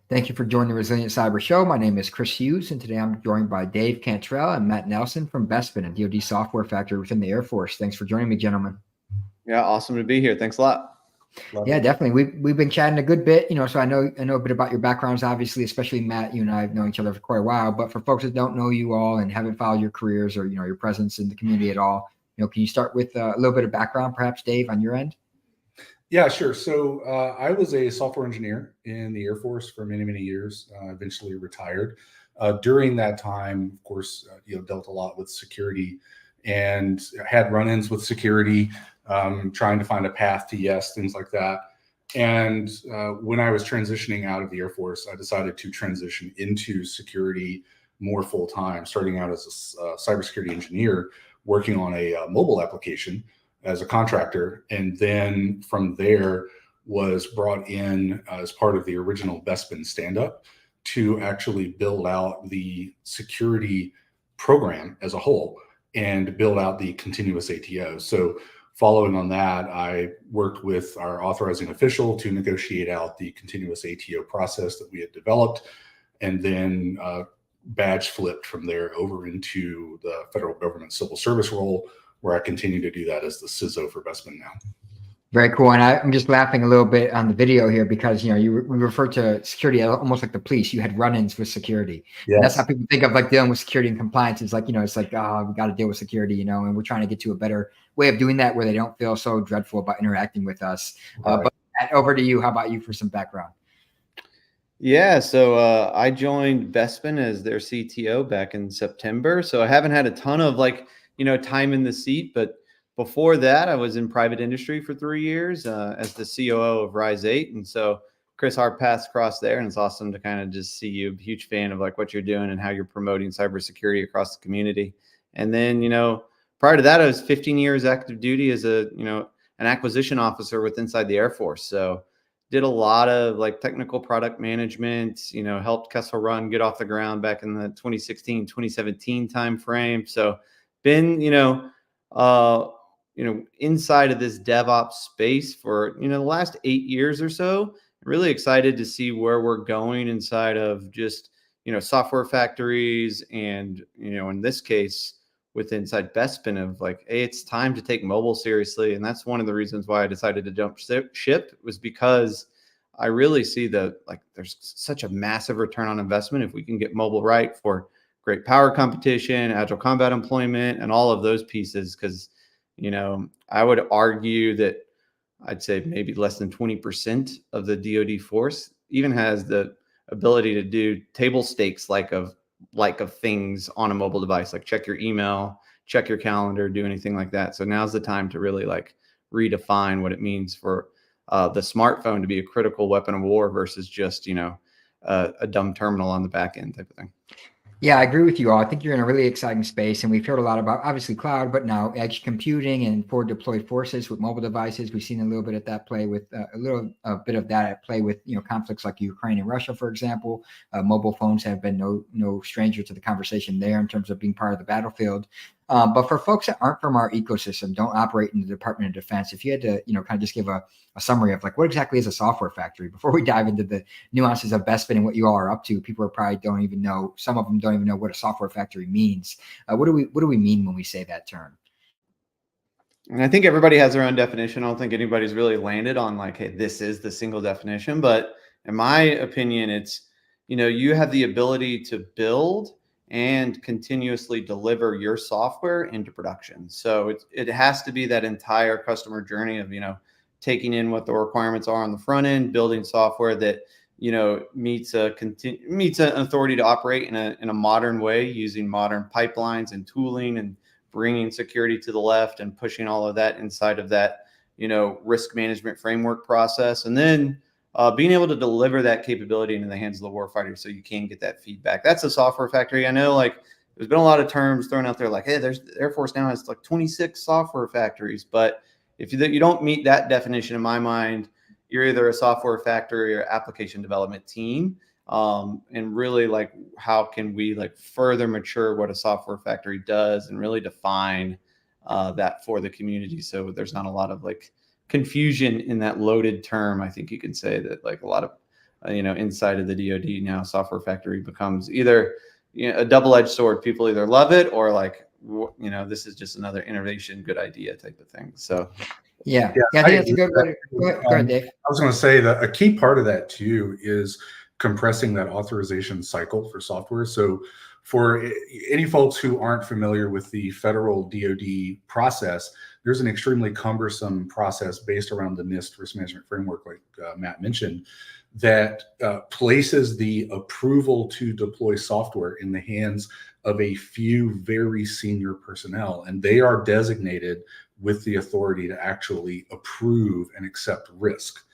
Thank you for joining the Resilient Cyber Show. My name is Chris Hughes, and today I'm joined by Dave Cantrell and Matt Nelson from BESPIN, a DoD software factory within the Air Force. Thanks for joining me, gentlemen. Yeah, awesome to be here. Thanks a lot. Yeah, definitely. We've been chatting a good bit, so I know a bit about your backgrounds, obviously, especially Matt. You and I have known each other for quite a while. But for folks that don't know you all and haven't followed your careers or your presence in the community at all, can you start with a little bit of background, perhaps, Dave, on your end? Yeah, sure. So I was a software engineer in the Air Force for many, many years. Eventually retired. During that time, of course, dealt a lot with security and had run-ins with security, trying to find a path to yes, things like that. And when I was transitioning out of the Air Force, I decided to transition into security more full-time, starting out as a cybersecurity engineer, working on a mobile application as a contractor, and then from there was brought in as part of the original BESPIN stand-up to actually build out the security program as a whole and build out the continuous ATO. So following on that, I worked with our authorizing official to negotiate out the continuous ATO process that we had developed, and then badge flipped from there over into the federal government civil service role, where I continue to do that as the CISO for BESPIN now. Very cool. And I'm just laughing a little bit on the video here because, we refer to security almost like the police. You had run-ins with security. Yes. That's how people think of like dealing with security and compliance. It's like, it's like, oh, we got to deal with security, and we're trying to get to a better way of doing that where they don't feel so dreadful about interacting with us. Right. But over to you. How about you for some background? Yeah, so I joined BESPIN as their CTO back in September. So I haven't had a ton of time in the seat, but before that, I was in private industry for 3 years as the COO of Rise 8. And so, Chris, our paths crossed there, and it's awesome to kind of just see you. A huge fan of what you're doing and how you're promoting cybersecurity across the community. And then, prior to that, I was 15 years active duty as an acquisition officer inside the Air Force. So did a lot of technical product management, helped Kessel Run get off the ground back in the 2016, 2017 timeframe. So been, inside of this DevOps space for, the last 8 years or so. Really excited to see where we're going inside of just, software factories and, in this case, inside BESPIN of hey, it's time to take mobile seriously. And that's one of the reasons why I decided to jump ship was because I really see that there's such a massive return on investment if we can get mobile right for great power competition, agile combat employment, and all of those pieces. Because, I would argue that I'd say maybe less than 20% of the DoD force even has the ability to do table stakes of things on a mobile device, like check your email, check your calendar, do anything like that. So now's the time to really redefine what it means for the smartphone to be a critical weapon of war versus just, a dumb terminal on the back end type of thing. Yeah, I agree with you all. I think you're in a really exciting space, and we've heard a lot about obviously cloud, but now edge computing and forward deployed forces with mobile devices. We've seen a little bit of that play with a bit of that at play with conflicts like Ukraine and Russia, for example. Mobile phones have been no stranger to the conversation there in terms of being part of the battlefield. But for folks that aren't from our ecosystem, don't operate in the Department of Defense, if you had to, kind of just give a summary of what exactly is a software factory before we dive into the nuances of BESPIN and what you all are up to, people are probably don't even know. Some of them don't even know what a software factory means. What do we mean when we say that term? And I think everybody has their own definition. I don't think anybody's really landed on hey, this is the single definition. But in my opinion, it's, you have the ability to build and continuously deliver your software into production. So it has to be that entire customer journey of, taking in what the requirements are on the front end, building software that, meets an authority to operate in a modern way using modern pipelines and tooling and bringing security to the left and pushing all of that inside of that, risk management framework process. And then being able to deliver that capability into the hands of the warfighter so you can get that feedback. That's a software factory. I know there's been a lot of terms thrown out there hey, there's the Air Force now has 26 software factories. But if you don't meet that definition, in my mind, you're either a software factory or application development team. And really how can we further mature what a software factory does and really define that for the community. So there's not a lot of confusion in that loaded term. I think you can say that a lot of inside of the DoD now, software factory becomes either a double-edged sword. People either love it or like, this is just another innovation, good idea type of thing. So yeah, Yeah, I think that's a good way to go ahead, Dave. I was going to say that a key part of that too is compressing that authorization cycle for software. So for any folks who aren't familiar with the federal DoD process, there's an extremely cumbersome process based around the NIST risk management framework, like Matt mentioned, that places the approval to deploy software in the hands of a few very senior personnel, and they are designated with the authority to actually approve and accept risk.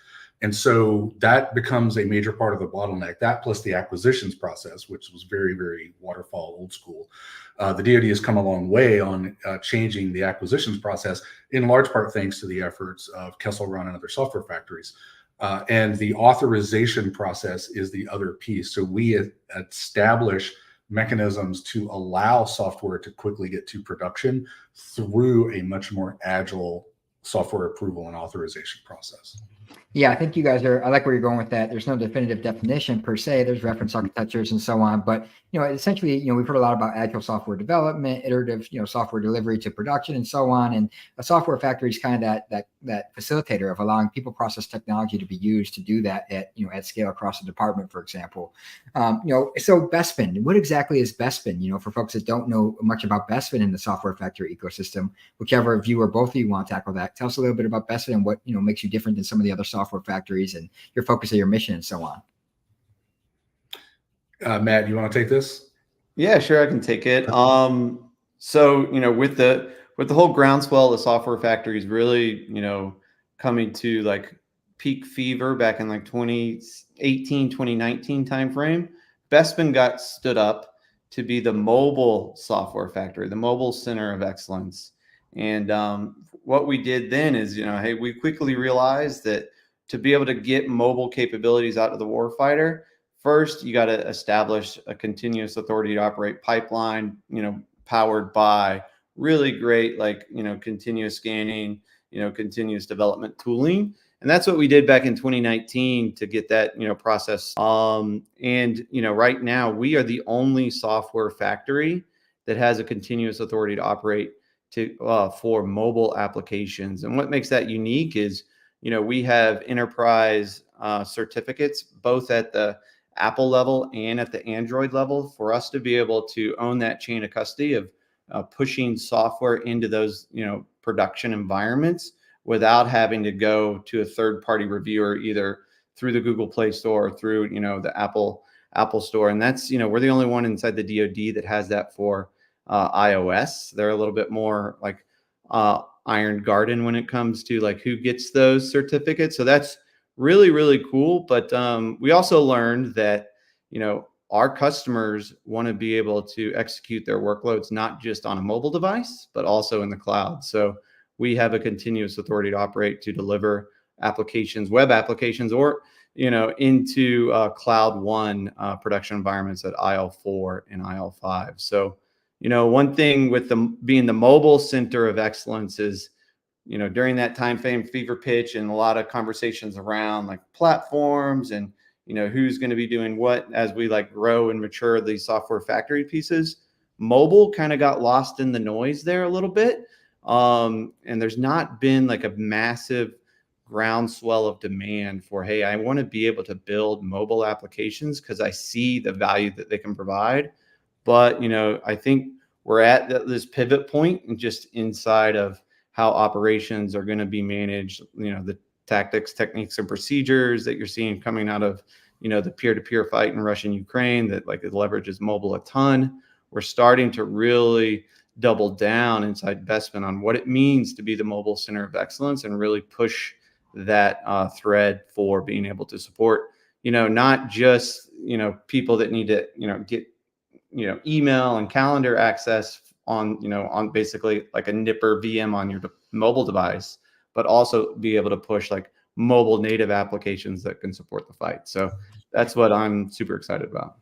And so that becomes a major part of the bottleneck. That plus the acquisitions process, which was very, very waterfall, old school. The DoD has come a long way on changing the acquisitions process, in large part thanks to the efforts of Kessel Run and other software factories. And the authorization process is the other piece. So we establish mechanisms to allow software to quickly get to production through a much more agile software approval and authorization process. Yeah, I think you guys I like where you're going with that. There's no definitive definition per se. There's reference architectures and so on. But, essentially, we've heard a lot about agile software development, iterative, software delivery to production and so on. And a software factory is kind of that facilitator of allowing people process technology to be used to do that at scale across the department, for example. So BESPIN, what exactly is BESPIN? For folks that don't know much about BESPIN in the software factory ecosystem, whichever of you or both of you want to tackle that, tell us a little bit about BESPIN and what, makes you different than some of the other software factories and your focus of your mission and so on. Matt, you want to take this? Yeah, sure, I can take it. So with the whole groundswell of software factories really coming to like peak fever back in like 2018 2019 timeframe, BESPIN got stood up to be the mobile software factory, the mobile center of excellence. And what we did then is hey, we quickly realized that to be able to get mobile capabilities out to the warfighter, first, you got to establish a continuous authority to operate pipeline, powered by really great, continuous scanning, continuous development tooling. And that's what we did back in 2019 to get that, process. Right now we are the only software factory that has a continuous authority to operate for mobile applications. And what makes that unique is, we have enterprise certificates, both at the Apple level and at the Android level, for us to be able to own that chain of custody of pushing software into those, production environments without having to go to a third-party reviewer, either through the Google Play Store or through, the Apple Store. And that's, we're the only one inside the DoD that has that for iOS. They're a little bit more like Iron Garden when it comes to like who gets those certificates. So that's really, really cool. But we also learned that, our customers want to be able to execute their workloads, not just on a mobile device, but also in the cloud. So we have a continuous authority to operate to deliver applications, web applications, or, into Cloud One production environments at IL4 and IL5. So, one thing with being the mobile center of excellence is, during that time frame fever pitch and a lot of conversations around like platforms and, who's going to be doing what as we grow and mature these software factory pieces, mobile kind of got lost in the noise there a little bit. And there's not been like a massive groundswell of demand for, hey, I want to be able to build mobile applications because I see the value that they can provide. But, I think we're at this pivot point and just inside of how operations are going to be managed, the tactics, techniques, and procedures that you're seeing coming out of, the peer-to-peer fight in Russia and Ukraine that it leverages mobile a ton. We're starting to really double down inside BESPIN on what it means to be the mobile center of excellence and really push that thread for being able to support, not just, people that need to, get, email and calendar access on basically like a Nipper VM on your mobile device, but also be able to push mobile native applications that can support the fight. So that's what I'm super excited about.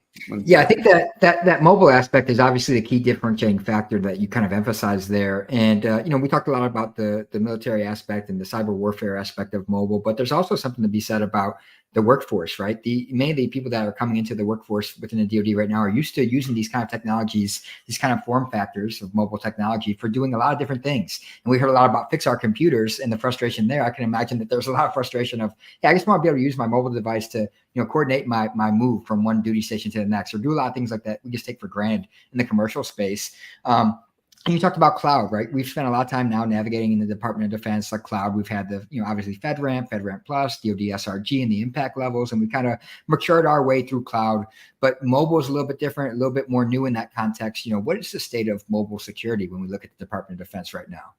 Yeah, I think that mobile aspect is obviously the key differentiating factor that you kind of emphasize there. And, we talked a lot about the military aspect and the cyber warfare aspect of mobile, but there's also something to be said about the workforce, right? Many of the people that are coming into the workforce within the DoD right now are used to using these kind of technologies, these kind of form factors of mobile technology for doing a lot of different things. And we heard a lot about fix our computers and the frustration there. I can imagine that there's a lot of frustration of, yeah, I just want to be able to use my mobile device to, coordinate my move from one duty station to the next, or do a lot of things like that we just take for granted in the commercial space. And you talked about cloud, right? We've spent a lot of time now navigating in the Department of Defense, like cloud. We've had the, obviously FedRAMP, FedRAMP Plus, DoD SRG, and the impact levels, and we kind of matured our way through cloud. But mobile is a little bit different, a little bit more new in that context. What is the state of mobile security when we look at the Department of Defense right now?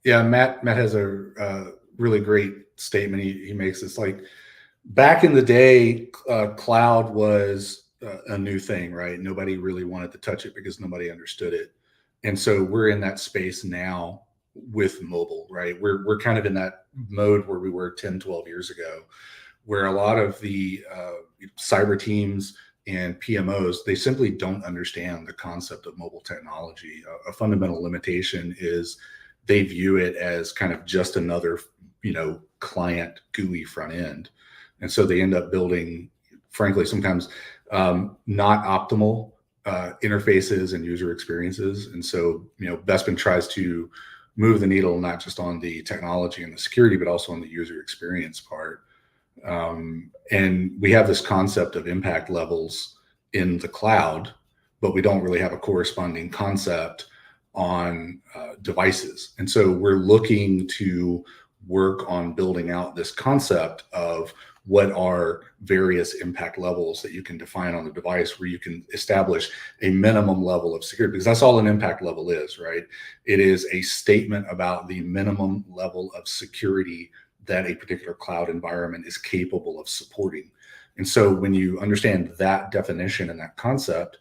Yeah, Matt has a really great statement he makes. It's like, back in the day, cloud was a new thing, right? Nobody really wanted to touch it because nobody understood it. And so we're in that space now with mobile, right? We're kind of in that mode where we were 10, 12 years ago, where a lot of the cyber teams and PMOs, they simply don't understand the concept of mobile technology. A fundamental limitation is they view it as kind of just another, client GUI front end. And so they end up building, frankly, sometimes not optimal interfaces and user experiences. And so, BESPIN tries to move the needle, not just on the technology and the security, but also on the user experience part. And we have this concept of impact levels in the cloud, but we don't really have a corresponding concept on devices. And so we're looking to work on building out this concept of what are various impact levels that you can define on the device, where you can establish a minimum level of security, because that's all an impact level is, right? It is a statement about the minimum level of security that a particular cloud environment is capable of supporting. And so when you understand that definition and that concept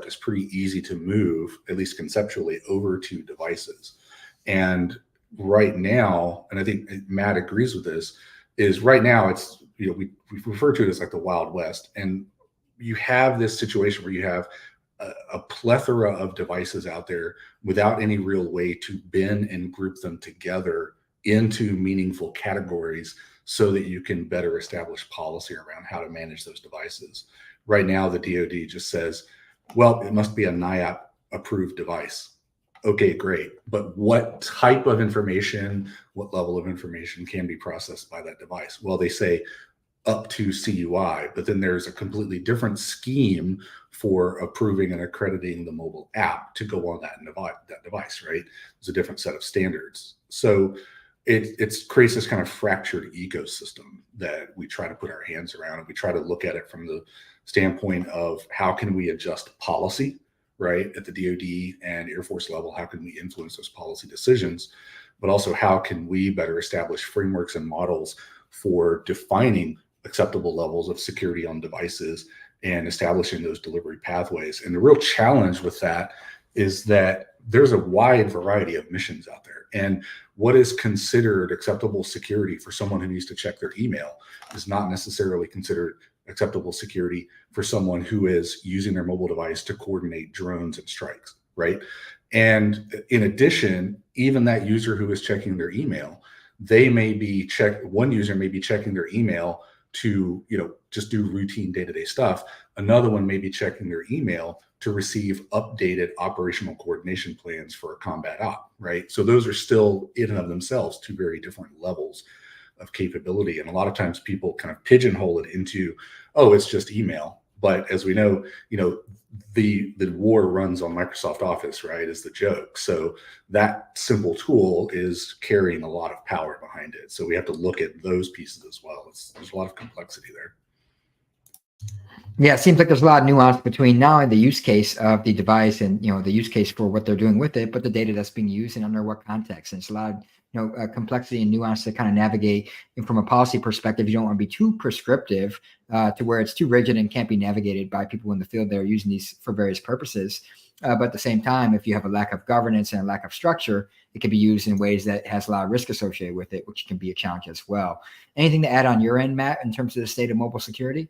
is pretty easy to move, at least conceptually, over to devices. And right now, and I think Matt agrees with this, is right now it's, we refer to it as like the Wild West. And you have this situation where you have a plethora of devices out there without any real way to bin and group them together into meaningful categories so that you can better establish policy around how to manage those devices. Right now, the DoD just says, well, it must be a NIAP approved device. Okay, great. But what type of information, what level of information can be processed by that device? Well, they say up to CUI, but then there's a completely different scheme for approving and accrediting the mobile app to go on that device, right? There's a different set of standards. So it creates this kind of fractured ecosystem that we try to put our hands around, and we try to look at it from the standpoint of how can we adjust policy, right? At the DoD and Air Force level, how can we influence those policy decisions? But also, how can we better establish frameworks and models for defining acceptable levels of security on devices and establishing those delivery pathways? And the real challenge with that is that there's a wide variety of missions out there. And what is considered acceptable security for someone who needs to check their email is not necessarily considered acceptable security for someone who is using their mobile device to coordinate drones and strikes, right? And in addition, even that user who is checking their email, one user may be checking their email to, just do routine day-to-day stuff. Another one may be checking their email to receive updated operational coordination plans for a combat op, right? So those are still in and of themselves two very different levels of capability. And a lot of times people kind of pigeonhole it into, oh, it's just email. But as we know, the war runs on Microsoft Office, right, is the joke. So that simple tool is carrying a lot of power behind it. So we have to look at those pieces as well. There's a lot of complexity there. Yeah, it seems like there's a lot of nuance between now and the use case of the device and, the use case for what they're doing with it, but the data that's being used and under what context. And it's a lot of, complexity and nuance to kind of navigate. And from a policy perspective, you don't want to be too prescriptive to where it's too rigid and can't be navigated by people in the field that are using these for various purposes. But at the same time, if you have a lack of governance and a lack of structure, it can be used in ways that has a lot of risk associated with it, which can be a challenge as well. Anything to add on your end, Matt, in terms of the state of mobile security?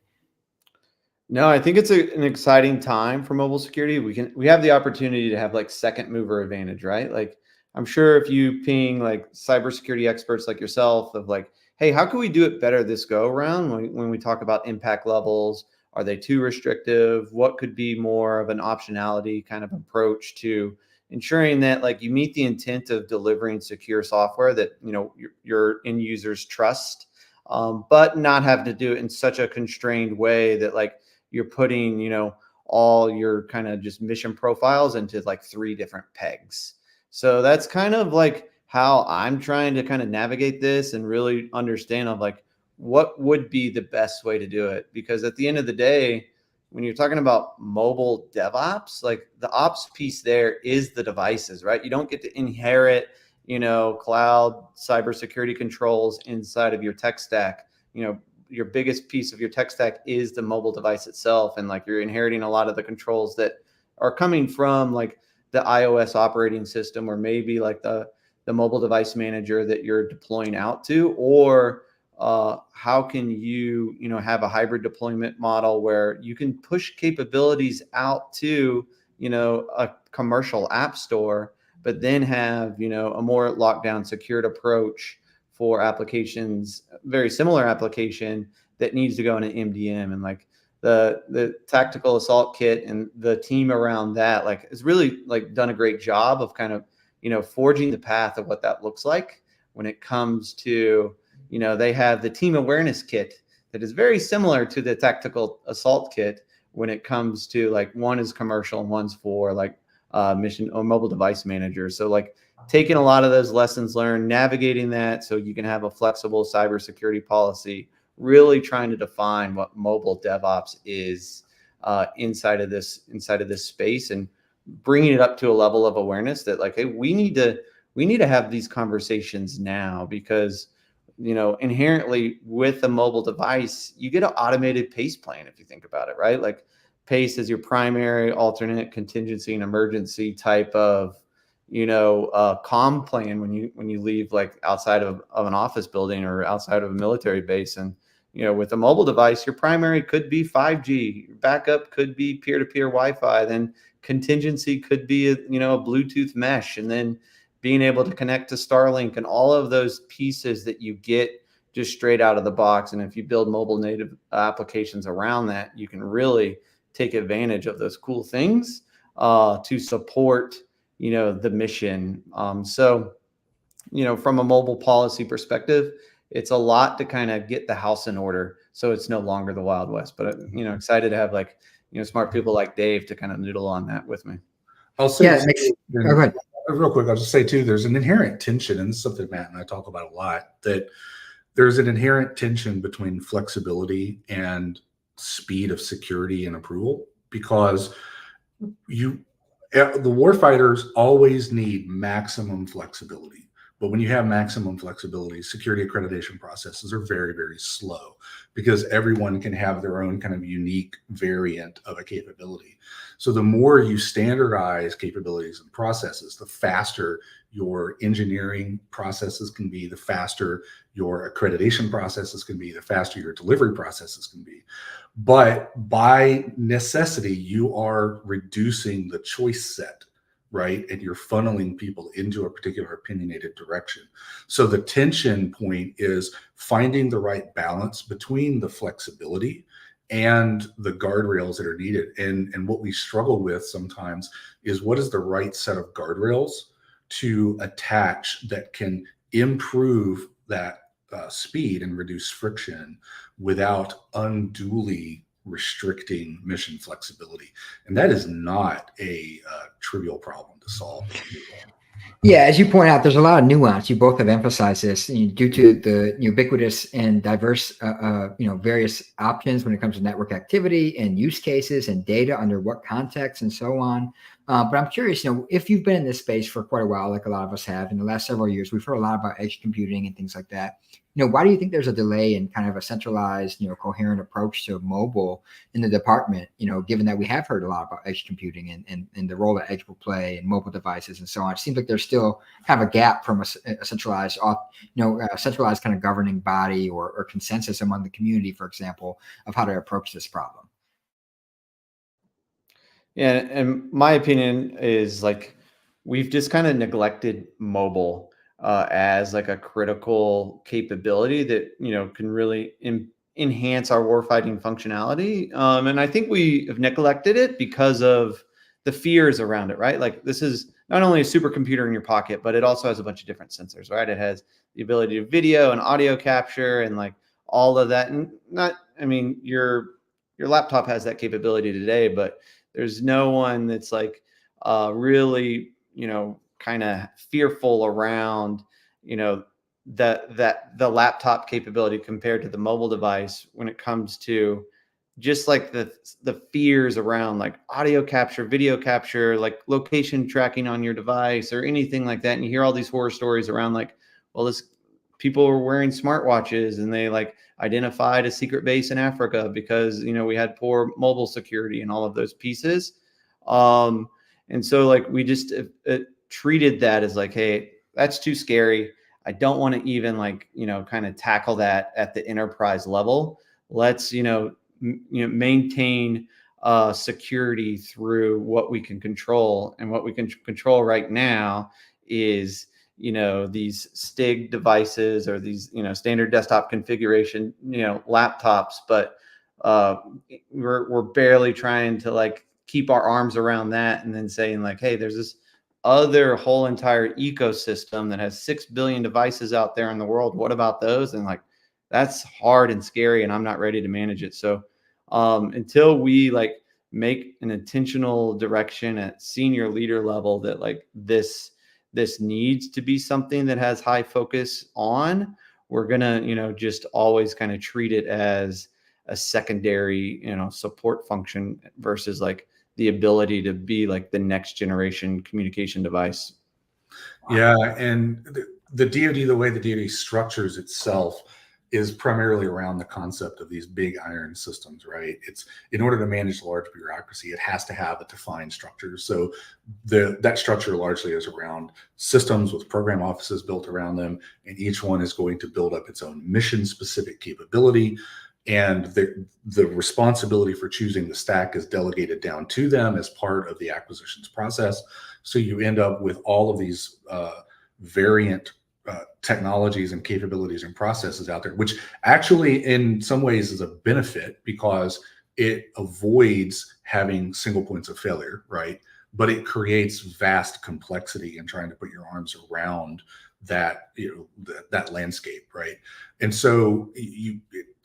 No, I think it's an exciting time for mobile security. We have the opportunity to have like second mover advantage, right? Like I'm sure if you ping like cybersecurity experts like yourself of like, hey, how can we do it better this go around when we talk about impact levels? Are they too restrictive? What could be more of an optionality kind of approach to ensuring that like you meet the intent of delivering secure software that, you know, your end users trust, but not have to do it in such a constrained way that like you're putting, you know, all your kind of just mission profiles into like 3 different pegs. So that's kind of like how I'm trying to kind of navigate this and really understand of like what would be the best way to do it. Because at the end of the day, when you're talking about mobile DevOps, like the ops piece there is the devices, right? You don't get to inherit, you know, cloud cybersecurity controls inside of your tech stack. You know, your biggest piece of your tech stack is the mobile device itself. And like you're inheriting a lot of the controls that are coming from like the iOS operating system, or maybe like the mobile device manager that you're deploying out to, or how can you, you know, have a hybrid deployment model where you can push capabilities out to, you know, a commercial app store, but then have, you know, a more lockdown secured approach for applications, very similar application that needs to go in an MDM. And like the tactical assault kit and the team around that like has really like done a great job of kind of, you know, forging the path of what that looks like when it comes to, you know, they have the team awareness kit that is very similar to the tactical assault kit when it comes to like one is commercial and one's for like mission or mobile device manager. So like taking a lot of those lessons learned, navigating that so you can have a flexible cybersecurity policy, really trying to define what mobile DevOps is inside of this space, and bringing it up to a level of awareness that like, hey, we need to have these conversations now, because, you know, inherently with a mobile device, you get an automated pace plan if you think about it, right? Like pace is your primary, alternate, contingency, and emergency type of, you know, comm plan when you leave like outside of an office building or outside of a military base. And you know, with a mobile device, your primary could be 5G, your backup could be peer-to-peer Wi-Fi, then contingency could be you know, a Bluetooth mesh, and then being able to connect to Starlink, and all of those pieces that you get just straight out of the box. And if you build mobile native applications around that, you can really take advantage of those cool things to support, you know, the mission. So, you know, from a mobile policy perspective, it's a lot to kind of get the house in order, so it's no longer the Wild West. But you know, excited to have like, you know, smart people like Dave to kind of noodle on that with me. I'll say, Yeah, go ahead. Real quick, I'll just say too, there's an inherent tension, and this is something Matt and I talk about a lot, that there's an inherent tension between flexibility and speed of security and approval, because the warfighters always need maximum flexibility. But when you have maximum flexibility, security accreditation processes are very, very slow, because everyone can have their own kind of unique variant of a capability. So the more you standardize capabilities and processes, the faster your engineering processes can be, the faster your accreditation processes can be, the faster your delivery processes can be. But by necessity, you are reducing the choice set, right? And you're funneling people into a particular opinionated direction. So the tension point is finding the right balance between the flexibility and the guardrails that are needed. And what we struggle with sometimes is, what is the right set of guardrails to attach that can improve that speed and reduce friction without unduly restricting mission flexibility. And that is not a trivial problem to solve. Yeah, as you point out, there's a lot of nuance. You both have emphasized this due to the ubiquitous and diverse, various options when it comes to network activity and use cases and data under what context and so on. But I'm curious, if you've been in this space for quite a while, like a lot of us have in the last several years, we've heard a lot about edge computing and things like that. Why do you think there's a delay in kind of a centralized, coherent approach to mobile in the department, given that we have heard a lot about edge computing and the role that edge will play in mobile devices and so on? It seems like there's still kind of a gap from a centralized, centralized kind of governing body or consensus among the community, for example, of how to approach this problem. Yeah, and my opinion is like we've just kind of neglected mobile as like a critical capability that, you know, can really enhance our warfighting functionality. And I think we have neglected it because of the fears around it, right? Like this is not only a supercomputer in your pocket, but it also has a bunch of different sensors, right? It has the ability to video and audio capture and like all of that. And not, I mean, your laptop has that capability today, but there's no one that's like really, you know, kind of fearful around, you know, that the laptop capability compared to the mobile device when it comes to just like the fears around like audio capture, video capture, like location tracking on your device or anything like that. And you hear all these horror stories around like, well, this people were wearing smartwatches and they like identified a secret base in Africa because, you know, we had poor mobile security and all of those pieces. And so like we just treated that as like, hey, that's too scary. I don't want to even like, you know, kind of tackle that at the enterprise level. Let's, you know, maintain security through what we can control. And what we can control right now is, you know, these STIG devices or these, you know, standard desktop configuration, you know, laptops, but we're barely trying to like keep our arms around that and then saying like, hey, there's this other whole entire ecosystem that has 6 billion devices out there in the world. What about those? And like, that's hard and scary and I'm not ready to manage it. So until we like make an intentional direction at senior leader level that like this needs to be something that has high focus on, we're gonna, you know, just always kind of treat it as a secondary, you know, support function versus like the ability to be like the next generation communication device. Yeah, and the DoD, the way the DoD structures itself is primarily around the concept of these big iron systems, right? It's in order to manage large bureaucracy, it has to have a defined structure. So that structure largely is around systems with program offices built around them, and each one is going to build up its own mission-specific capability. And the responsibility for choosing the stack is delegated down to them as part of the acquisitions process. So you end up with all of these variant technologies and capabilities and processes out there, which actually in some ways is a benefit because it avoids having single points of failure, right? But it creates vast complexity in trying to put your arms around that, you know, that landscape, right? And so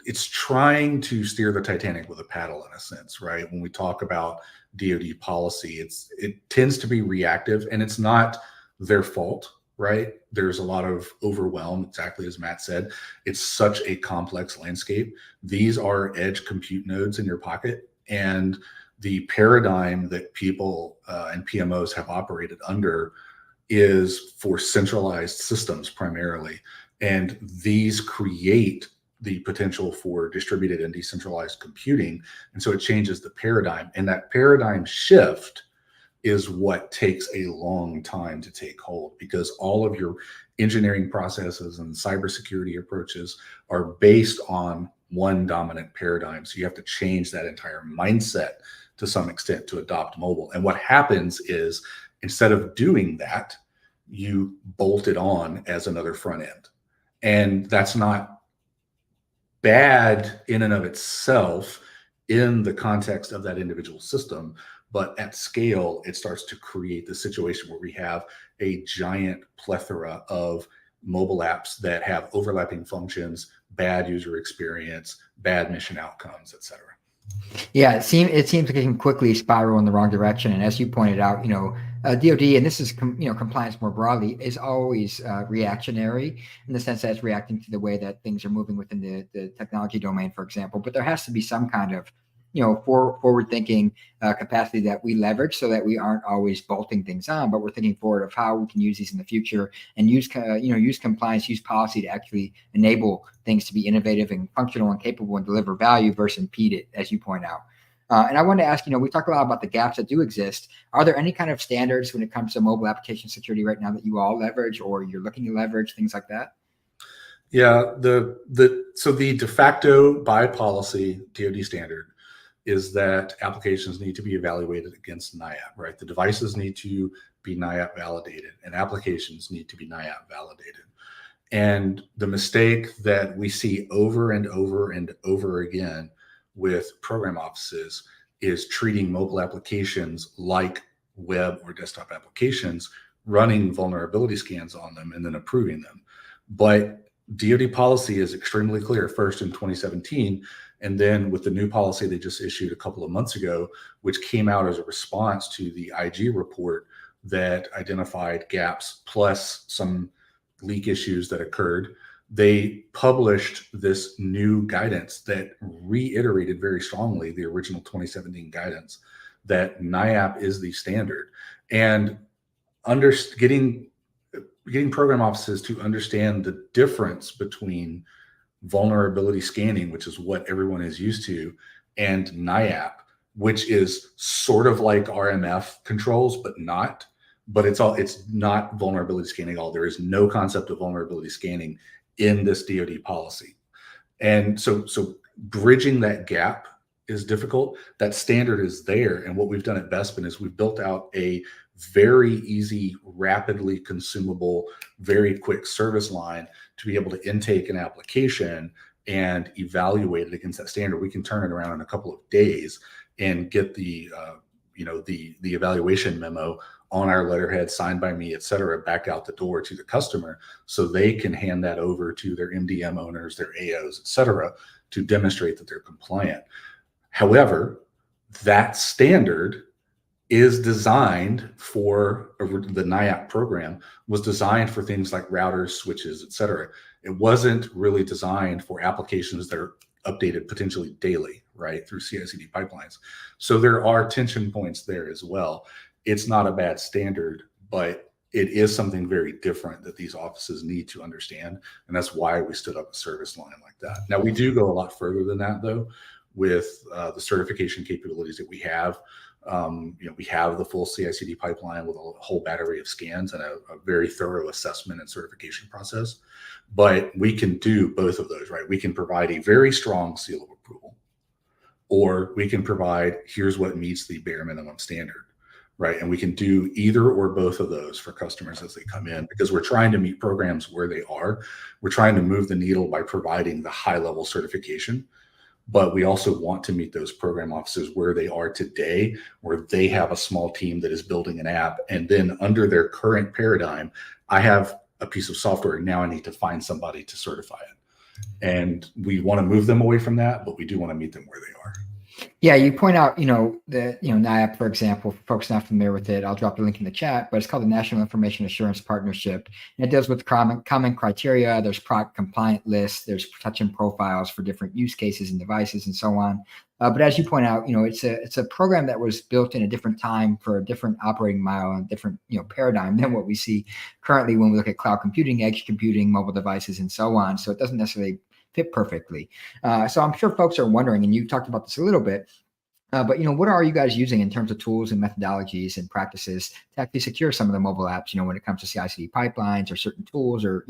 it's trying to steer the Titanic with a paddle in a sense, right? When we talk about DoD policy, it tends to be reactive, and it's not their fault, right? There's a lot of overwhelm, exactly as Matt said. It's such a complex landscape. These are edge compute nodes in your pocket, and the paradigm that people and PMOs have operated under is for centralized systems primarily. And these create the potential for distributed and decentralized computing. And so it changes the paradigm. And that paradigm shift is what takes a long time to take hold, because all of your engineering processes and cybersecurity approaches are based on one dominant paradigm. So you have to change that entire mindset to some extent to adopt mobile. And what happens is, instead of doing that, you bolt it on as another front end. And that's not bad in and of itself in the context of that individual system, but at scale, it starts to create the situation where we have a giant plethora of mobile apps that have overlapping functions, bad user experience, bad mission outcomes, et cetera. Yeah, it seems like it can quickly spiral in the wrong direction. And as you pointed out, DoD, and this is compliance more broadly, is always reactionary in the sense that it's reacting to the way that things are moving within the technology domain, for example. But there has to be some kind of forward-thinking capacity that we leverage so that we aren't always bolting things on, but we're thinking forward of how we can use these in the future and use compliance, use policy to actually enable things to be innovative and functional and capable and deliver value versus impede it, as you point out. And I wanted to ask, we talk a lot about the gaps that do exist. Are there any kind of standards when it comes to mobile application security right now that you all leverage or you're looking to leverage, things like that? Yeah, so the de facto by policy DoD standard is that applications need to be evaluated against NIAP, right? The devices need to be NIAP validated, and applications need to be NIAP validated. And the mistake that we see over and over and over again with program offices is treating mobile applications like web or desktop applications, running vulnerability scans on them and then approving them. But DoD policy is extremely clear, first in 2017, and then with the new policy they just issued a couple of months ago, which came out as a response to the IG report that identified gaps plus some leak issues that occurred. They published this new guidance that reiterated very strongly the original 2017 guidance that NIAP is the standard. And getting program offices to understand the difference between vulnerability scanning, which is what everyone is used to, and NIAP, which is sort of like RMF controls, but not. But it's not vulnerability scanning at all. There is no concept of vulnerability scanning in this DoD policy. And so bridging that gap is difficult. That standard is there. And what we've done at BESPIN is we've built out a very easy, rapidly consumable, very quick service line to be able to intake an application and evaluate it against that standard. We can turn it around in a couple of days and get the evaluation memo on our letterhead, signed by me, et cetera, back out the door to the customer so they can hand that over to their MDM owners, their AOs, et cetera, to demonstrate that they're compliant. However, that standard is designed for the NIAP program was designed for things like routers, switches, et cetera. It wasn't really designed for applications that are updated potentially daily, right, through CI/CD pipelines. So there are tension points there as well. It's not a bad standard, but it is something very different that these offices need to understand. And that's why we stood up a service line like that. Now, we do go a lot further than that, though, with the certification capabilities that we have. We have the full CI/CD pipeline with a whole battery of scans and a very thorough assessment and certification process. But we can do both of those, right? We can provide a very strong seal of approval, or we can provide, here's what meets the bare minimum standard, right? And we can do either or both of those for customers as they come in, because we're trying to meet programs where they are. We're trying to move the needle by providing the high level certification. But we also want to meet those program officers where they are today, where they have a small team that is building an app. And then under their current paradigm, I have a piece of software. Now I need to find somebody to certify it. And we want to move them away from that, but we do want to meet them where they are. Yeah, you point out, NIAP, for example, for folks not familiar with it, I'll drop the link in the chat, but it's called the National Information Assurance Partnership. And it deals with common criteria. There's product compliant lists, there's protection profiles for different use cases and devices and so on. But as you point out, it's a program that was built in a different time for a different operating model and different, paradigm than what we see currently when we look at cloud computing, edge computing, mobile devices, and so on. So it doesn't necessarily fit perfectly. So I'm sure folks are wondering, and you talked about this a little bit, but what are you guys using in terms of tools and methodologies and practices to actually secure some of the mobile apps, when it comes to CI/CD pipelines or certain tools or,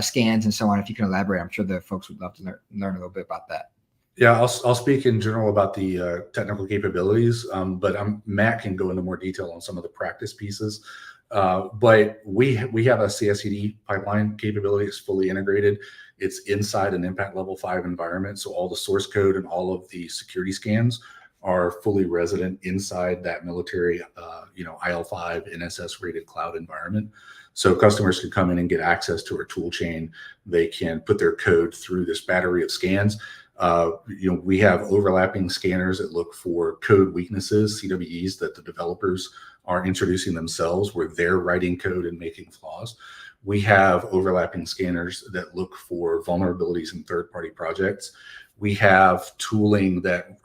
scans and so on? If you can elaborate, I'm sure the folks would love to learn a little bit about that. Yeah, I'll speak in general about the technical capabilities, but Matt can go into more detail on some of the practice pieces. But we have a CI/CD pipeline capability. It's fully integrated. It's inside an impact level 5 environment. So all the source code and all of the security scans are fully resident inside that military, IL5 NSS rated cloud environment. So customers can come in and get access to our tool chain. They can put their code through this battery of scans. We have overlapping scanners that look for code weaknesses, CWEs, that the developers are introducing themselves where they're writing code and making flaws. We have overlapping scanners that look for vulnerabilities in third-party projects. We have tooling that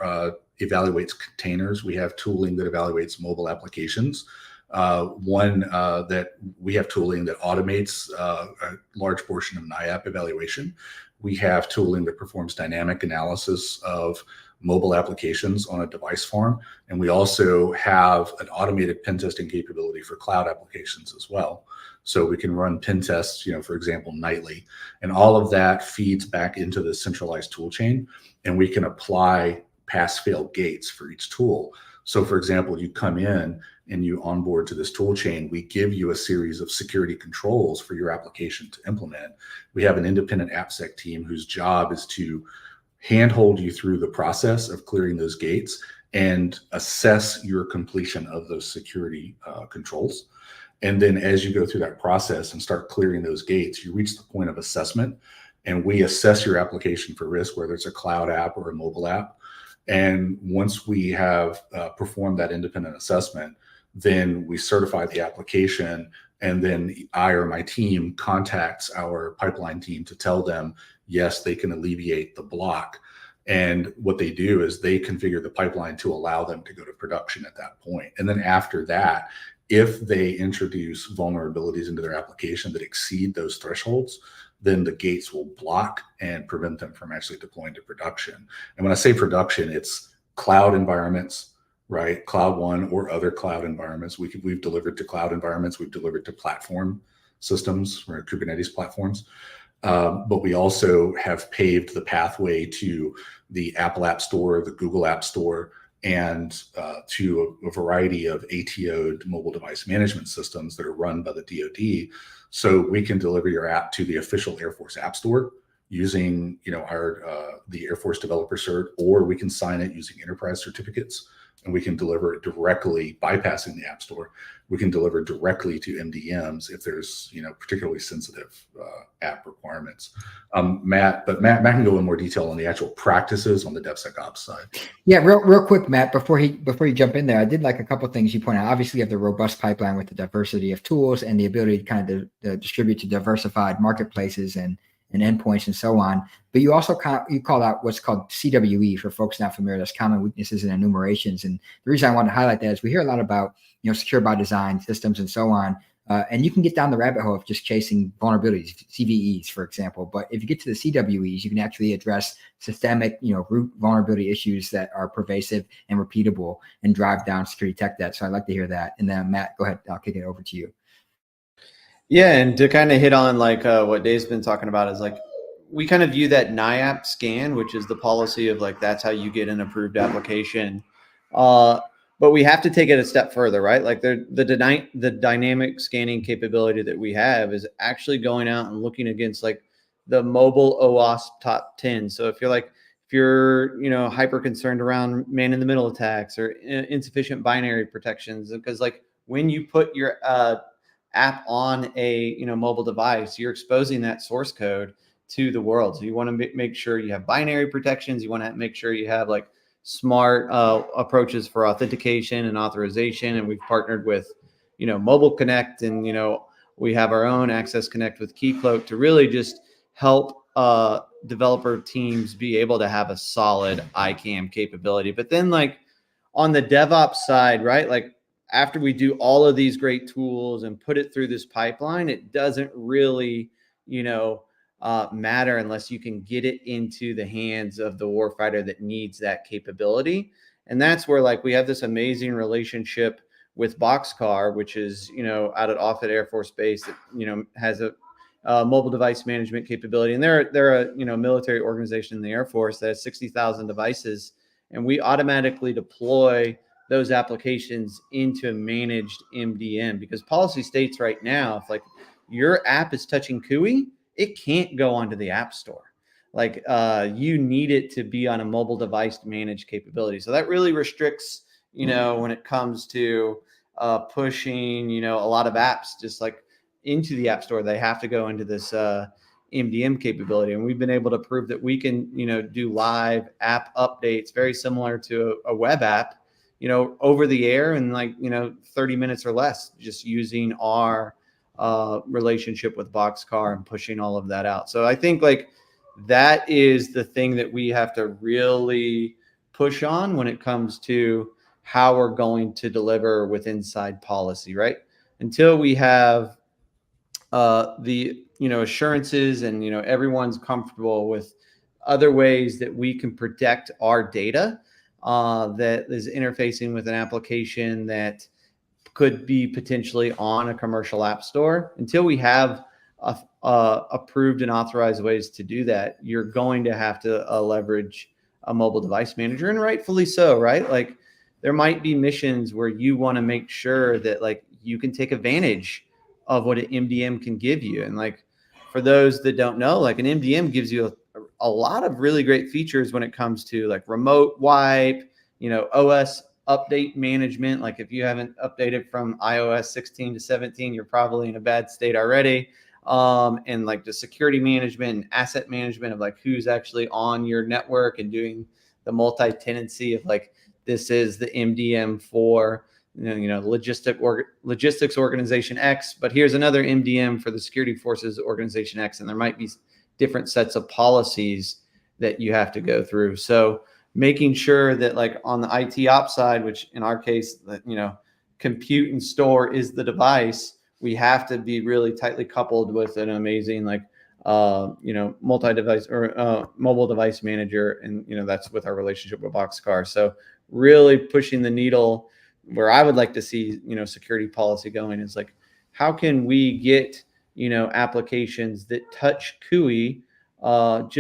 evaluates containers. We have tooling that evaluates mobile applications. That we have tooling that automates a large portion of NIAP evaluation. We have tooling that performs dynamic analysis of mobile applications on a device farm. And we also have an automated pen testing capability for cloud applications as well. So we can run pen tests, for example, nightly. And all of that feeds back into the centralized tool chain. And we can apply pass-fail gates for each tool So for example, you come in and you onboard to this tool chain, we give you a series of security controls for your application to implement. We have an independent AppSec team whose job is to handhold you through the process of clearing those gates and assess your completion of those security controls. And then as you go through that process and start clearing those gates, you reach the point of assessment, and we assess your application for risk, whether it's a cloud app or a mobile app. And once we have performed that independent assessment, then we certify the application, and then I or my team contacts our pipeline team to tell them, yes, they can alleviate the block. And what they do is they configure the pipeline to allow them to go to production at that point. And then after that, if they introduce vulnerabilities into their application that exceed those thresholds, then the gates will block and prevent them from actually deploying to production. And when I say production, it's cloud environments, right? Cloud One or other cloud environments. We've delivered to cloud environments. We've delivered to platform systems or Kubernetes platforms. But we also have paved the pathway to the Apple App Store, the Google App Store, and to a variety of ATO'd mobile device management systems that are run by the DoD. So we can deliver your app to the official Air Force App Store using, our the Air Force Developer Cert, or we can sign it using enterprise certificates, and we can deliver it directly, bypassing the App Store. We can deliver directly to MDMs if there's, particularly sensitive app requirements. Matt can go in more detail on the actual practices on the DevSecOps side. Yeah, real quick, Matt, before you jump in there, I did like a couple of things you pointed out. Obviously, you have the robust pipeline with the diversity of tools and the ability to kind of distribute to diversified marketplaces and endpoints and so on. But you also called out what's called CWE for folks not familiar. That's common weaknesses and enumerations. And the reason I want to highlight that is we hear a lot about secure by design systems and so on. And you can get down the rabbit hole of just chasing vulnerabilities, CVEs, for example. But if you get to the CWEs, you can actually address systemic, root vulnerability issues that are pervasive and repeatable and drive down security tech debt. So I'd like to hear that. And then Matt, go ahead. I'll kick it over to you. Yeah, and to kind of hit on what Dave's been talking about is we kind of view that NIAP scan, which is the policy of that's how you get an approved application. But we have to take it a step further, right? The dynamic scanning capability that we have is actually going out and looking against the mobile OWASP top 10. So if you're hyper concerned around man in the middle attacks or insufficient binary protections, because when you put your app on a mobile device, you're exposing that source code to the world. So you want to make sure you have binary protections. You want to make sure you have smart approaches for authentication and authorization. And we've partnered with Mobile Connect, and we have our own Access Connect with Keycloak to really just help developer teams be able to have a solid ICAM capability. But then on the DevOps side, right, after we do all of these great tools and put it through this pipeline, it doesn't really, matter unless you can get it into the hands of the warfighter that needs that capability. And that's where we have this amazing relationship with Boxcar, which is, out at Offutt Air Force Base that, has a mobile device management capability. And they're a, military organization in the Air Force that has 60,000 devices. And we automatically deploy those applications into a managed MDM, because policy states right now, if your app is touching CUI, it can't go onto the App Store. You need it to be on a mobile device managed capability. So that really restricts, when it comes to pushing, a lot of apps just into the App Store, they have to go into this MDM capability. And we've been able to prove that we can, do live app updates very similar to a web app, over the air in 30 minutes or less, just using our relationship with Boxcar and pushing all of that out. So I think that is the thing that we have to really push on when it comes to how we're going to deliver with inside policy, right? Until we have the assurances and everyone's comfortable with other ways that we can protect our data that is interfacing with an application that could be potentially on a commercial app store. Until we have approved and authorized ways to do that, you're going to have to leverage a mobile device manager, and rightfully so, right? there might be missions where you want to make sure that like you can take advantage of what an MDM can give you. And like, for those that don't know, like an MDM gives you a lot of really great features when it comes to like remote wipe, OS update management. Like if you haven't updated from iOS 16 to 17, you're probably in a bad state already. And like the security management and asset management of like who's actually on your network and doing the multi-tenancy of like, this is the MDM for logistics organization X, but here's another MDM for the security forces organization X, and there might be different sets of policies that you have to go through. So making sure that like on the IT ops side, which in our case, compute and store is the device, we have to be really tightly coupled with an amazing multi-device or mobile device manager, and that's with our relationship with Boxcar. So really pushing the needle where I would like to see security policy going is like, how can we get applications that touch CUI out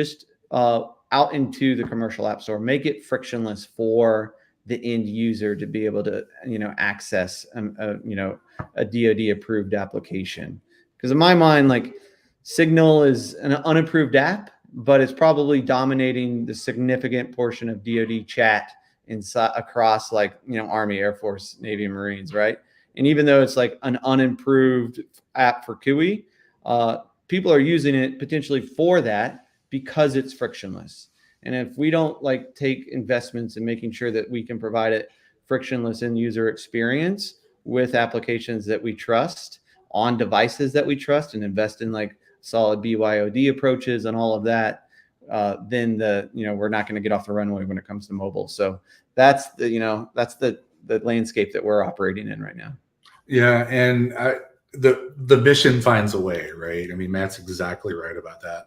into the commercial app store, make it frictionless for the end user to be able to access a DoD approved application. Because in my mind, like Signal is an unapproved app, but it's probably dominating the significant portion of DoD chat inside across like Army, Air Force, Navy, and Marines, right? And even though it's like an unimproved app for CUI, people are using it potentially for that because it's frictionless. And if we don't like take investments in making sure that we can provide it frictionless end user experience with applications that we trust on devices that we trust and invest in like solid BYOD approaches and all of that, then we're not going to get off the runway when it comes to mobile. So that's the landscape that we're operating in right now. Yeah, and the mission finds a way, right? I mean, Matt's exactly right about that.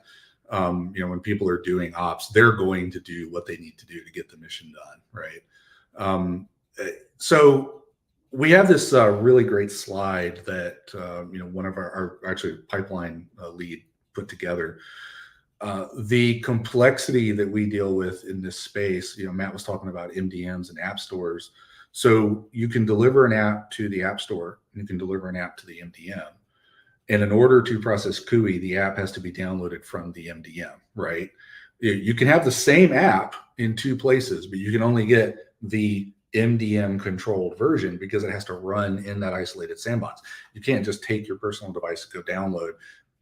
When people are doing ops, they're going to do what they need to do to get the mission done, right? So we have this really great slide that one of our actually pipeline lead put together. The complexity that we deal with in this space, Matt was talking about MDMs and app stores. So you can deliver an app to the app store, and you can deliver an app to the MDM. And in order to process CUI, the app has to be downloaded from the MDM, right? You can have the same app in two places, but you can only get the MDM controlled version because it has to run in that isolated sandbox. You can't just take your personal device and go download,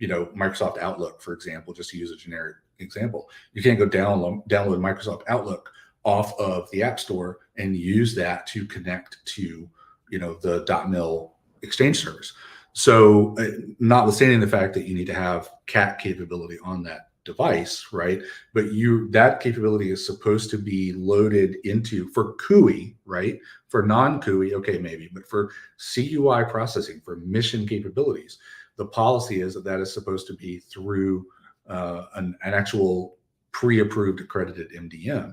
Microsoft Outlook, for example, just to use a generic example. You can't go download Microsoft Outlook off of the App Store and use that to connect to, the .mil Exchange service. So notwithstanding the fact that you need to have CAT capability on that device, right? But that capability is supposed to be loaded into for CUI, right? For non-CUI, okay, maybe, but for CUI processing, for mission capabilities, the policy is that is supposed to be through an actual pre-approved accredited MDM.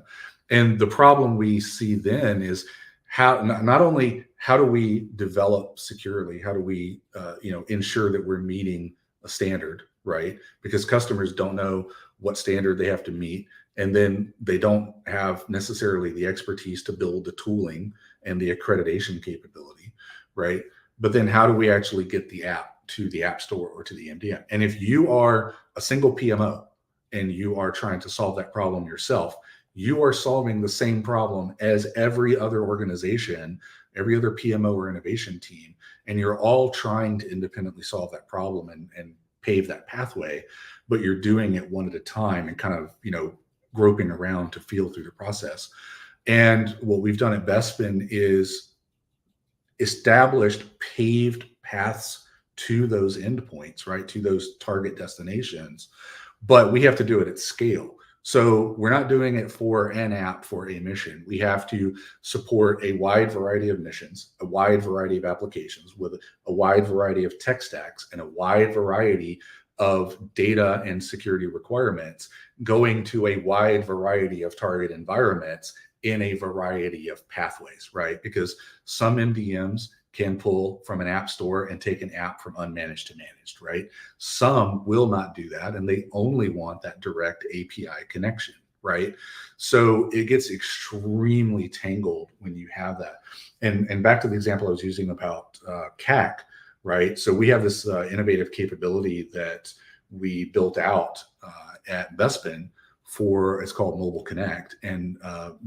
And the problem we see then is not only how do we develop securely, how do we ensure that we're meeting a standard, right? Because customers don't know what standard they have to meet, and then they don't have necessarily the expertise to build the tooling and the accreditation capability, right? But then how do we actually get the app to the App Store or to the MDM? And if you are a single PMO and you are trying to solve that problem yourself, you are solving the same problem as every other organization, every other PMO or innovation team, and you're all trying to independently solve that problem and pave that pathway, but you're doing it one at a time and kind of, groping around to feel through the process. And what we've done at BESPIN is established paved paths to those endpoints, right? To those target destinations, but we have to do it at scale. So we're not doing it for an app for a mission. We have to support a wide variety of missions, a wide variety of applications with a wide variety of tech stacks and a wide variety of data and security requirements going to a wide variety of target environments in a variety of pathways, right? Because some MDMs can pull from an app store and take an app from unmanaged to managed, right? Some will not do that, and they only want that direct API connection, right? So it gets extremely tangled when you have that. And back to the example I was using about CAC, right? So we have this innovative capability that we built out at BESPIN for, it's called Mobile Connect. And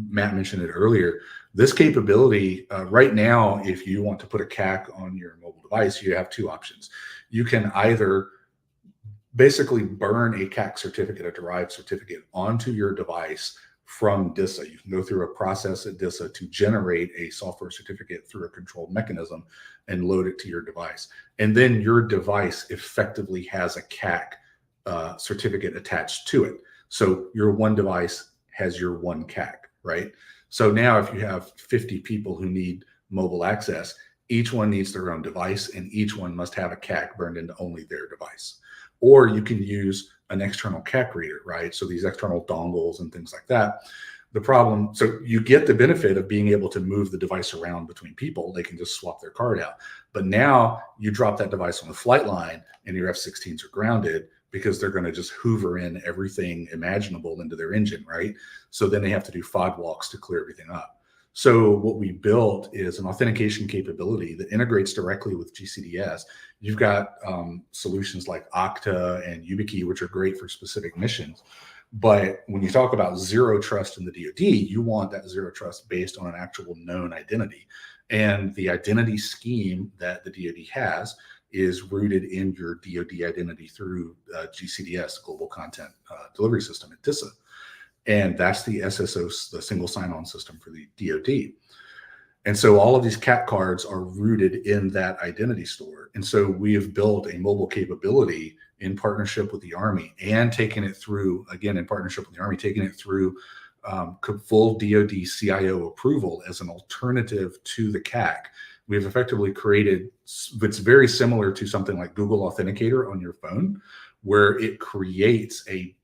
Matt mentioned it earlier. This capability right now, if you want to put a CAC on your mobile device, you have two options. You can either basically burn a CAC certificate, a derived certificate, onto your device from DISA. You can go through a process at DISA to generate a software certificate through a controlled mechanism and load it to your device. And then your device effectively has a CAC certificate attached to it. So your one device has your one CAC, right? So now if you have 50 people who need mobile access, each one needs their own device and each one must have a CAC burned into only their device. Or you can use an external CAC reader, right? So these external dongles and things like that. The problem, so you get the benefit of being able to move the device around between people. They can just swap their card out. But now you drop that device on the flight line and your F-16s are grounded because they're going to just hoover in everything imaginable into their engine, right? So then they have to do FOD walks to clear everything up. So what we built is an authentication capability that integrates directly with GCDS. You've got solutions like Okta and YubiKey, which are great for specific missions. But when you talk about zero trust in the DoD, you want that zero trust based on an actual known identity. And the identity scheme that the DoD has is rooted in your DoD identity through GCDS, Global Content Delivery System at DISA. And that's the SSO, the single sign-on system for the DoD. And so all of these CAC cards are rooted in that identity store. And so we have built a mobile capability in partnership with the Army and taken it through, again, in partnership with the Army, taking it through full DoD CIO approval as an alternative to the CAC. We've effectively created, it's very similar to something like Google Authenticator on your phone, where it creates a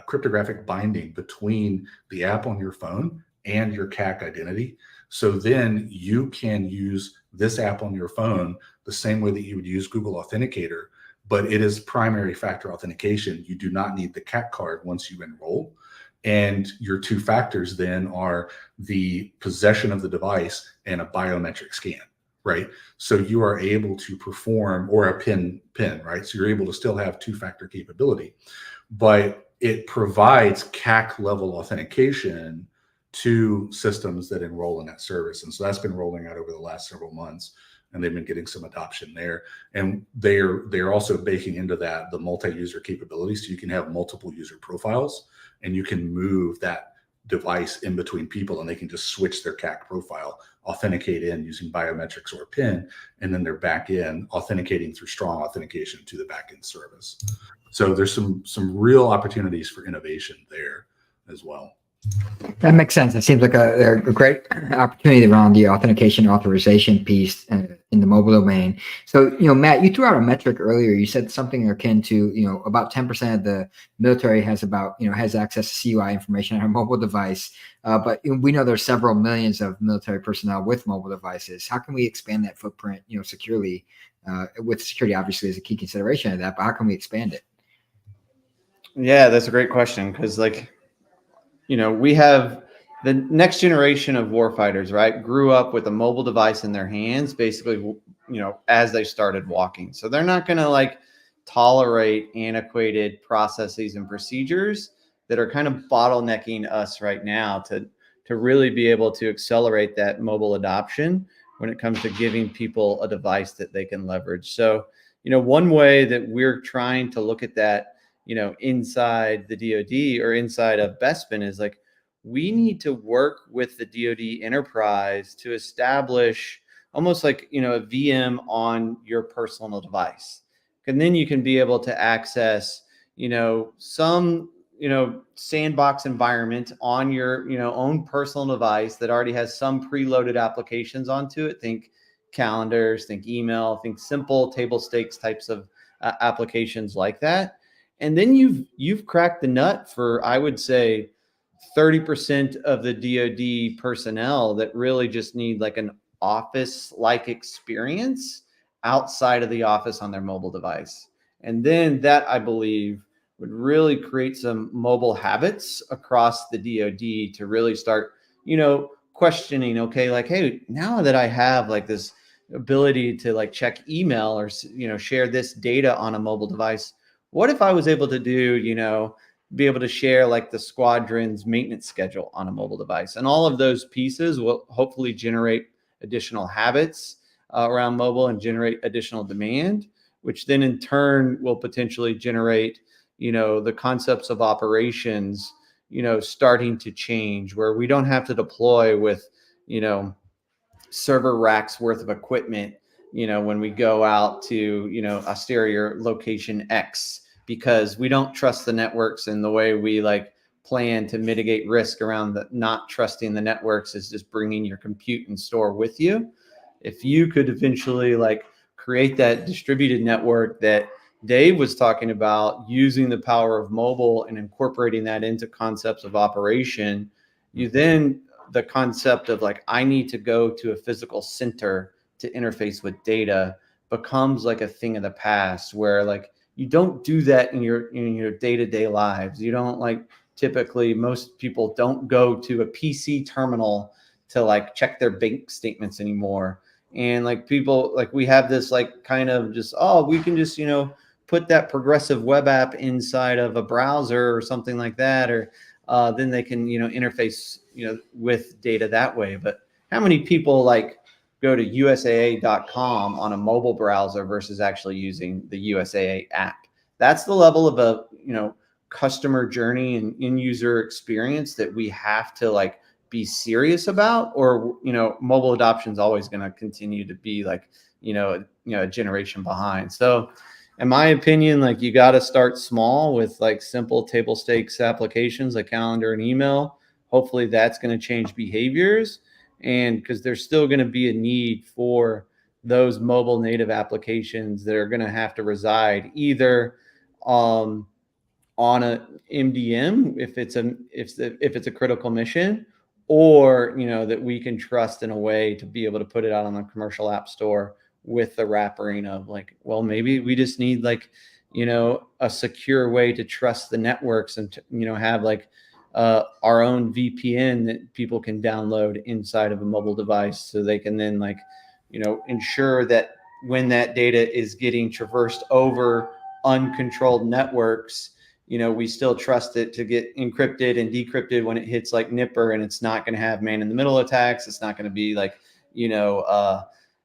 cryptographic binding between the app on your phone and your CAC identity. So then you can use this app on your phone the same way that you would use Google Authenticator, but it is primary factor authentication. You do not need the CAC card once you enroll. And your two factors then are the possession of the device and a biometric scan, right? So you are able to perform, or a PIN, right? So you're able to still have two-factor capability, but it provides CAC level authentication to systems that enroll in that service. And so that's been rolling out over the last several months, and they've been getting some adoption there. And they're also baking into that the multi-user capabilities. So you can have multiple user profiles and you can move that device in between people and they can just switch their CAC profile, authenticate in using biometrics or PIN, and then they're back in authenticating through strong authentication to the backend service. So there's some real opportunities for innovation there as well. That makes sense. It seems like a great opportunity around the authentication authorization piece in the mobile domain. So, Matt, you threw out a metric earlier. You said something akin to, about 10% of the military has has access to CUI information on a mobile device. But we know there's several millions of military personnel with mobile devices. How can we expand that footprint, securely? With security, obviously, is a key consideration of that. But how can we expand it? Yeah, that's a great question because, we have the next generation of warfighters, right? Grew up with a mobile device in their hands, basically, as they started walking. So they're not going to tolerate antiquated processes and procedures that are kind of bottlenecking us right now to really be able to accelerate that mobile adoption when it comes to giving people a device that they can leverage. So, one way that we're trying to look at that, inside the DoD or inside of BESPIN is we need to work with the DoD enterprise to establish almost a VM on your personal device. And then you can be able to access, some, sandbox environment on your, own personal device that already has some preloaded applications onto it. Think calendars, think email, think simple table stakes types of applications like that. And then you've cracked the nut for, I would say, 30% of the DoD personnel that really just need an office-like experience outside of the office on their mobile device. And then that, I believe, would really create some mobile habits across the DoD to really start, questioning, okay, like, hey, now that I have like this ability to like check email or, share this data on a mobile device, what if I was able to do, be able to share like the squadron's maintenance schedule on a mobile device? And all of those pieces will hopefully generate additional habits around mobile and generate additional demand, which then in turn will potentially generate, the concepts of operations, starting to change, where we don't have to deploy with, server racks worth of equipment, when we go out to, austere location X, because we don't trust the networks, and the way we like plan to mitigate risk around the not trusting the networks is just bringing your compute and store with you. If you could eventually like create that distributed network that Dave was talking about, using the power of mobile and incorporating that into concepts of operation, you then, the concept of like, I need to go to a physical center to interface with data becomes like a thing of the past, where like you don't do that in your day-to-day lives. You don't like, typically most people don't go to a PC terminal to like check their bank statements anymore. And like people, like we have this like kind of just, oh, we can just, put that progressive web app inside of a browser or something like that, or then they can, interface, with data that way. But how many people like go to USAA.com on a mobile browser versus actually using the USAA app? That's the level of a, customer journey and end user experience that we have to like be serious about, or, mobile adoption is always going to continue to be like, a generation behind. So in my opinion, like you got to start small with like simple table stakes applications like calendar and email. Hopefully that's going to change behaviors, and because there's still going to be a need for those mobile native applications that are going to have to reside either on a MDM if it's a critical mission, or that we can trust in a way to be able to put it out on the commercial app store with the wrapping of like, well, maybe we just need like, a secure way to trust the networks, and have like our own VPN that people can download inside of a mobile device, so they can then like, ensure that when that data is getting traversed over uncontrolled networks, we still trust it to get encrypted and decrypted when it hits like Nipper, and it's not going to have man in the middle attacks. It's not going to be like,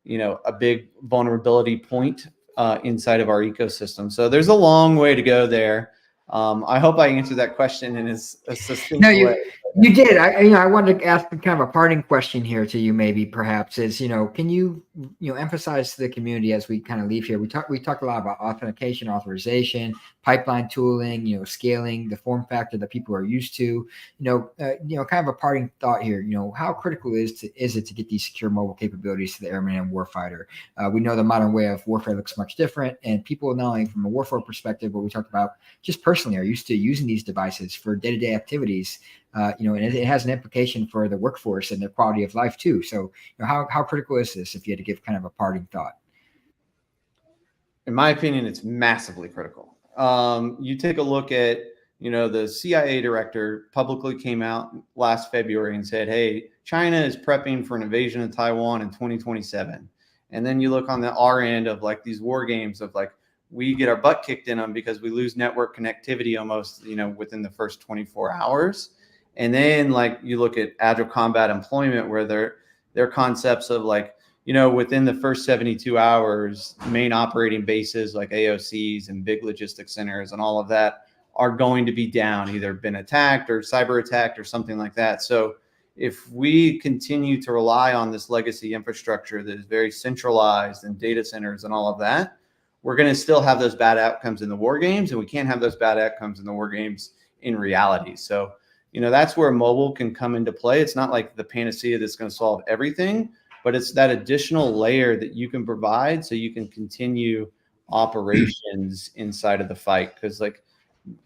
a big vulnerability point inside of our ecosystem. So there's a long way to go there. I hope I answered that question in a succinct way. You did. I wanted to ask kind of a parting question here to you, maybe perhaps is, can you, emphasize to the community as we kind of leave here? We talked a lot about authentication, authorization, pipeline tooling, scaling, the form factor that people are used to, kind of a parting thought here. How critical is it to get these secure mobile capabilities to the airman and warfighter? We know the modern way of warfare looks much different, and people, not only from a warfare perspective, but we talked about just personally are used to using these devices for day-to-day activities. And it has an implication for the workforce and their quality of life too. So how critical is this, if you had to give kind of a parting thought? In my opinion, it's massively critical. You take a look at, the CIA director publicly came out last February and said, hey, China is prepping for an invasion of Taiwan in 2027. And then you look on the R end of like these war games of like, we get our butt kicked in them because we lose network connectivity almost, within the first 24 hours. And then like you look at agile combat employment, where their concepts of like, within the first 72 hours, main operating bases like AOCs and big logistics centers and all of that are going to be down, either been attacked or cyber attacked or something like that. So if we continue to rely on this legacy infrastructure that is very centralized and data centers and all of that, we're going to still have those bad outcomes in the war games, and we can't have those bad outcomes in the war games in reality. So, that's where mobile can come into play. It's not like the panacea that's going to solve everything, but it's that additional layer that you can provide so you can continue operations inside of the fight. Because like,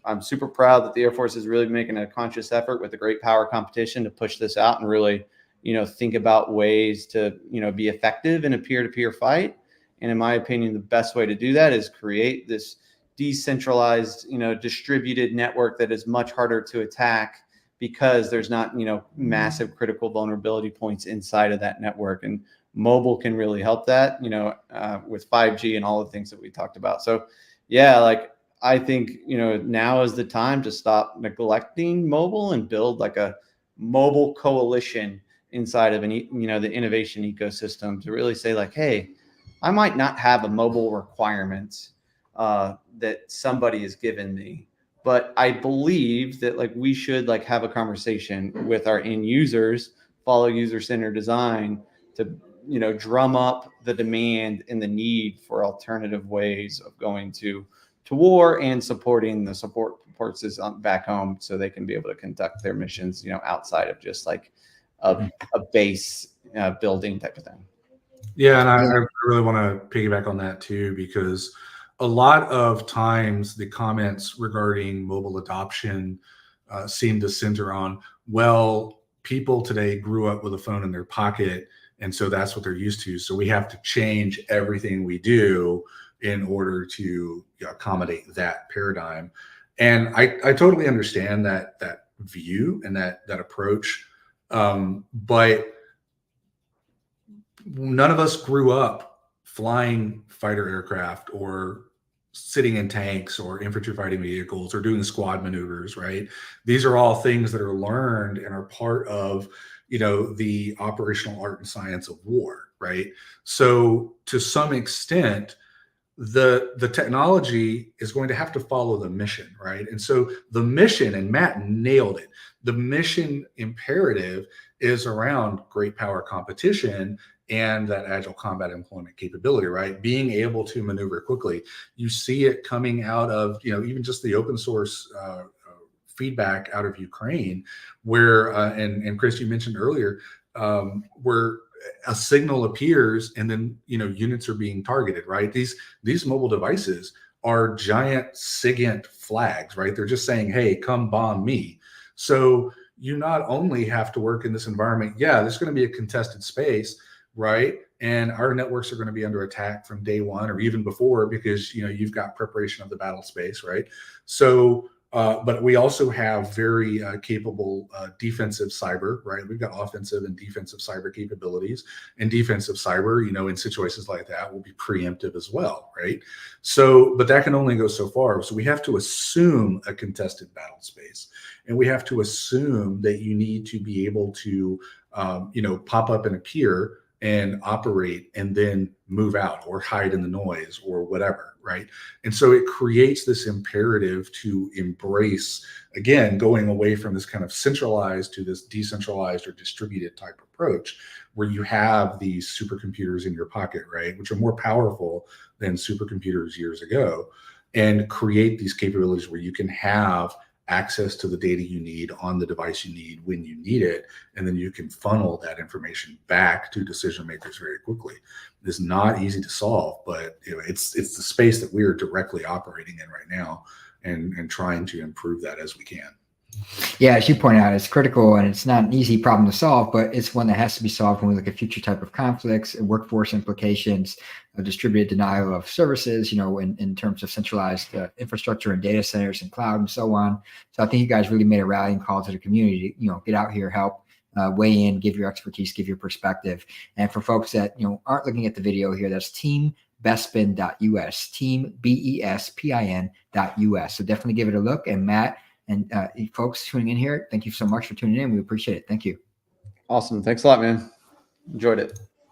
I'm super proud that the Air Force is really making a conscious effort with the great power competition to push this out and really, think about ways to, be effective in a peer-to-peer fight. And in my opinion, the best way to do that is create this decentralized, distributed network that is much harder to attack because there's not, massive critical vulnerability points inside of that network. And mobile can really help that, with 5G and all the things that we talked about. So yeah, like I think, now is the time to stop neglecting mobile and build like a mobile coalition inside of the innovation ecosystem to really say like, hey, I might not have a mobile requirement that somebody has given me, but I believe that like we should like have a conversation with our end users, follow user-centered design to, drum up the demand and the need for alternative ways of going to war and supporting the support forces back home so they can be able to conduct their missions, outside of just like a base building type of thing. Yeah, and I really want to piggyback on that too, because a lot of times the comments regarding mobile adoption seem to center on, well, people today grew up with a phone in their pocket, and so that's what they're used to. So we have to change everything we do in order to accommodate that paradigm. And I totally understand that view and that approach, but none of us grew up flying fighter aircraft or sitting in tanks or infantry fighting vehicles or doing squad maneuvers, right? These are all things that are learned and are part of, the operational art and science of war, right? So to some extent, the technology is going to have to follow the mission, right? And so the mission, and Matt nailed it, the mission imperative is around great power competition and that agile combat employment capability, right? Being able to maneuver quickly. You see it coming out of, even just the open source feedback out of Ukraine, where, and Chris, you mentioned earlier, where a signal appears and then, units are being targeted, right? These mobile devices are giant SIGINT flags, right? They're just saying, hey, come bomb me. So you not only have to work in this environment, there's going to be a contested space, right? And our networks are going to be under attack from day one or even before, because, you've got preparation of the battle space, right? So, but we also have very capable defensive cyber, right? We've got offensive and defensive cyber capabilities, and defensive cyber, in situations like that will be preemptive as well, right? So, but that can only go so far. So we have to assume a contested battle space, and we have to assume that you need to be able to, pop up and appear and operate and then move out or hide in the noise or whatever, right? And so it creates this imperative to embrace, again, going away from this kind of centralized to this decentralized or distributed type approach, where you have these supercomputers in your pocket, right, which are more powerful than supercomputers years ago, and create these capabilities where you can have access to the data you need on the device you need when you need it, and then you can funnel that information back to decision makers very quickly. It's not easy to solve, but it's the space that we are directly operating in right now, and trying to improve that as we can. Yeah, as you point out, it's critical, and it's not an easy problem to solve, but it's one that has to be solved when we look at future type of conflicts, workforce implications, distributed denial of services, in terms of centralized infrastructure and data centers and cloud and so on. So I think you guys really made a rallying call to the community to, get out here, help, weigh in, give your expertise, give your perspective. And for folks that, aren't looking at the video here, that's teambespin.us, teambespin.us. So definitely give it a look. And Matt, and folks tuning in here, thank you so much for tuning in. We appreciate it. Thank you. Awesome. Thanks a lot, man. Enjoyed it.